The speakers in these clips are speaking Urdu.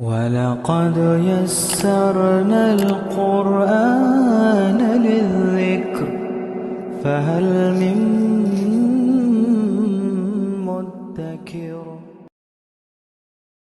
وَلَقَدْ يَسَّرْنَا الْقُرْآنَ لِلذِّكْرِ فَهَلْ مِن مُّدَّكِرٍ۔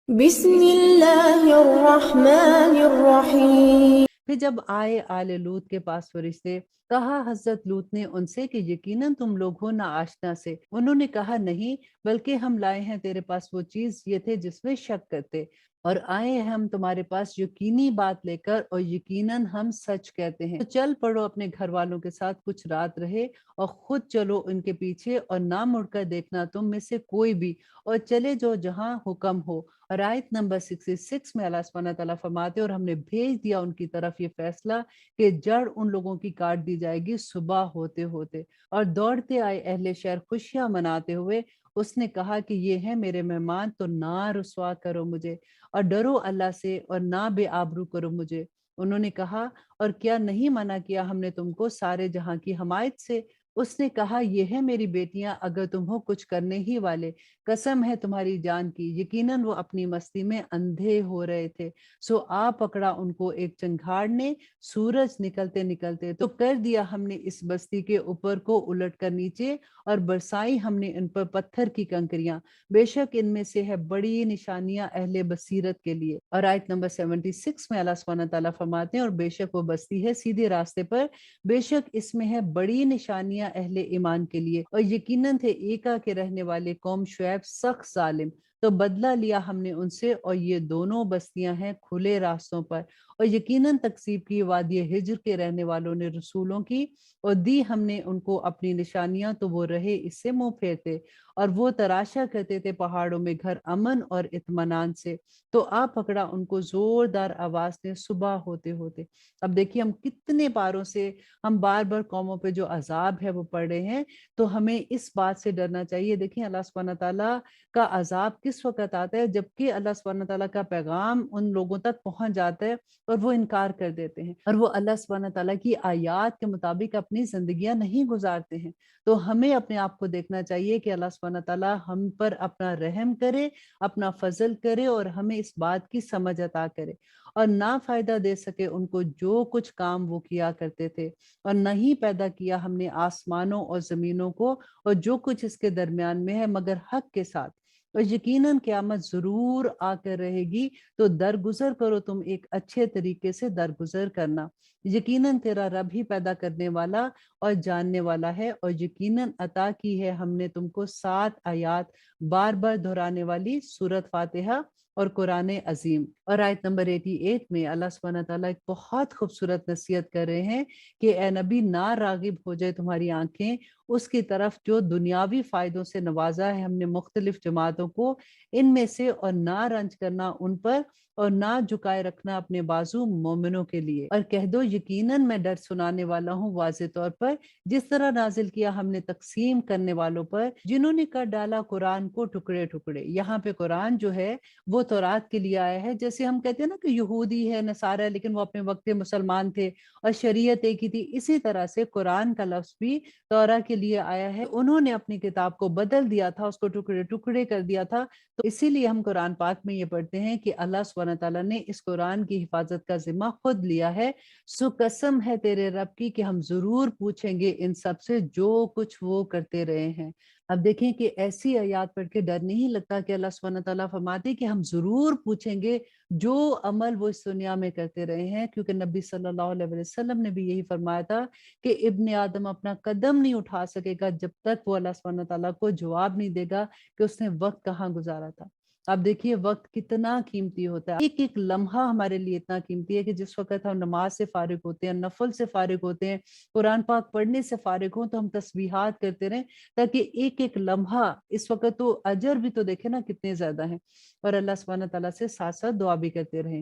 بسم اللہ الرحمن الرحیم۔ پھر جب آئے آل لوط کے پاس فرشتے، کہا حضرت لوط نے ان سے کہ یقیناً تم لوگ ہو نا آشنا سے۔ انہوں نے کہا نہیں، بلکہ ہم لائے ہیں تیرے پاس وہ چیز یہ تھے جس میں شک کرتے، اور آئے ہیں ہم تمہارے پاس یقینی بات لے کر، اور یقیناً ہم سچ کہتے ہیں۔ تو چل پڑو اپنے گھر والوں کے ساتھ کچھ رات رہے، اور خود چلو ان کے پیچھے، اور نہ مڑ کر دیکھنا تم میں سے کوئی بھی، اور چلے جو جہاں حکم ہو۔ اور آیت نمبر 66 میں اللہ سبحانہ تعالیٰ فرماتے، اور ہم نے بھیج دیا ان کی طرف یہ فیصلہ کہ جڑ ان لوگوں کی کاٹ دی جائے گی صبح ہوتے ہوتے۔ اور دوڑتے آئے اہل شہر خوشیاں مناتے ہوئے، اس نے کہا کہ یہ ہیں میرے مہمان، تو نہ رسوا کرو مجھے، اور ڈرو اللہ سے، اور نہ بے آبرو کرو مجھے۔ انہوں نے کہا اور کیا نہیں منع کیا ہم نے تم کو سارے جہاں کی حمایت سے؟ اس نے کہا یہ ہے میری بیٹیاں اگر تم ہو کچھ کرنے ہی والے، قسم ہے تمہاری جان کی، یقیناً وہ اپنی مستی میں اندھے ہو رہے تھے۔ سو آ پکڑا ان کو ایک چنگھاڑ نے سورج نکلتے نکلتے، تو کر دیا ہم نے اس بستی کے اوپر کو الٹ کر نیچے، اور برسائی ہم نے ان پر پتھر کی کنکریاں، بے شک ان میں سے ہے بڑی نشانیاں اہل بصیرت کے لیے۔ اور آیت نمبر 76 میں اللہ سبحانہ تعالیٰ فرماتے ہیں، اور بے شک وہ بستی ہے سیدھے راستے پر، بے شک اس میں ہے بڑی نشانیاں اہل ایمان کے لیے، اور یقیناً تھے ایکا کے رہنے والے قوم شعیب سخت ظالم، تو بدلہ لیا ہم نے ان سے، اور یہ دونوں بستیاں ہیں کھلے راستوں پر۔ اور یقیناً تکذیب کی وادی ہجر کے رہنے والوں نے رسولوں کی، اور دی ہم نے ان کو اپنی نشانیاں، تو وہ رہے اس سے منہ پھیرتے، اور وہ تراشا کرتے تھے پہاڑوں میں گھر امن اور اطمینان سے، تو آ پکڑا ان کو زوردار آواز نے صبح ہوتے ہوتے۔ اب دیکھیے ہم کتنے پاروں سے ہم بار بار قوموں پہ جو عذاب ہے وہ پڑھ رہے ہیں، تو ہمیں اس بات سے ڈرنا چاہیے۔ دیکھیں اللہ سبحانہ تعالیٰ کا عذاب کس وقت آتا ہے؟ جبکہ اللہ سبحانہ تعالیٰ کا پیغام ان لوگوں تک پہنچ جاتا ہے اور وہ انکار کر دیتے ہیں، اور وہ اللہ سبحانہ تعالیٰ کی آیات کے مطابق اپنی زندگیاں نہیں گزارتے ہیں۔ تو ہمیں اپنے آپ کو دیکھنا چاہیے کہ اللہ سبحانہ تعالیٰ ہم پر اپنا رحم کرے، اپنا فضل کرے، اور ہمیں اس بات کی سمجھ عطا کرے، اور نہ فائدہ دے سکے ان کو جو کچھ کام وہ کیا کرتے تھے، اور نہیں پیدا کیا ہم نے آسمانوں اور زمینوں کو اور جو کچھ اس کے درمیان میں ہے مگر حق کے ساتھ، اور یقیناً قیامت ضرور آ کر رہے گی، تو درگزر کرو تم ایک اچھے طریقے سے درگزر کرنا۔ یقیناً تیرا رب ہی پیدا کرنے والا اور جاننے والا ہے، اور یقیناً عطا کی ہے ہم نے تم کو 7 آیات بار بار دہرانے والی سورت فاتحہ اور قرآن عظیم۔ اور آیت نمبر 88 میں اللہ سبحانہ تعالیٰ ایک بہت خوبصورت نصیحت کر رہے ہیں کہ اے نبی نہ راغب ہو جائے تمہاری آنکھیں اس کی طرف جو دنیاوی فائدوں سے نوازا ہے ہم نے مختلف جماعتوں کو ان میں سے، اور نہ رنج کرنا ان پر، اور نہ جھکائے رکھنا اپنے بازو مومنوں کے لیے، اور کہہ دو یقیناً میں ڈر سنانے والا ہوں واضح طور پر، جس طرح نازل کیا ہم نے تقسیم کرنے والوں پر جنہوں نے کر ڈالا قرآن کو ٹکڑے ٹکڑے۔ یہاں پہ قرآن جو ہے وہ تورات کے لیے آیا ہے، جیسے ہم کہتے ہیں نا کہ یہودی ہے نصارہ ہے لیکن وہ اپنے وقت مسلمان تھے اور شریعت ایک ہی تھی، اسی طرح سے قرآن کا لفظ بھی تورا کے لیے آیا ہے۔ انہوں نے اپنی کتاب کو بدل دیا تھا، اس کو ٹکڑے ٹکڑے کر دیا تھا، تو اسی لیے ہم قرآن پاک میں یہ پڑھتے ہیں کہ اللہ سبحانہ تعالیٰ نے اس قرآن کی حفاظت کا ذمہ خود لیا ہے۔ سو قسم ہے تیرے رب کی کہ ہم ضرور پوچھیں گے ان سب سے جو کچھ وہ کرتے رہے ہیں۔ اب دیکھیں کہ ایسی آیات پڑھ کے ڈر نہیں لگتا کہ اللہ سبحانہ تعالیٰ فرماتے کہ ہم ضرور پوچھیں گے جو عمل وہ اس دنیا میں کرتے رہے ہیں، کیونکہ نبی صلی اللہ علیہ وسلم نے بھی یہی فرمایا تھا کہ ابن آدم اپنا قدم نہیں اٹھا سکے گا جب تک وہ اللہ سبحانہ تعالیٰ کو جواب نہیں دے گا کہ اس نے وقت کہاں گزارا تھا۔ اب دیکھیے وقت کتنا قیمتی ہوتا ہے، ایک ایک لمحہ ہمارے لیے اتنا قیمتی ہے کہ جس وقت ہم نماز سے فارغ ہوتے ہیں، نفل سے فارغ ہوتے ہیں، قرآن پاک پڑھنے سے فارغ ہوں، تو ہم تسبیحات کرتے رہیں تاکہ ایک ایک لمحہ، اس وقت تو اجر بھی تو دیکھیں نا کتنے زیادہ ہیں، اور اللہ سبحانہ تعالیٰ سے ساتھ ساتھ دعا بھی کرتے رہیں۔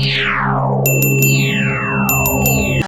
Yeah.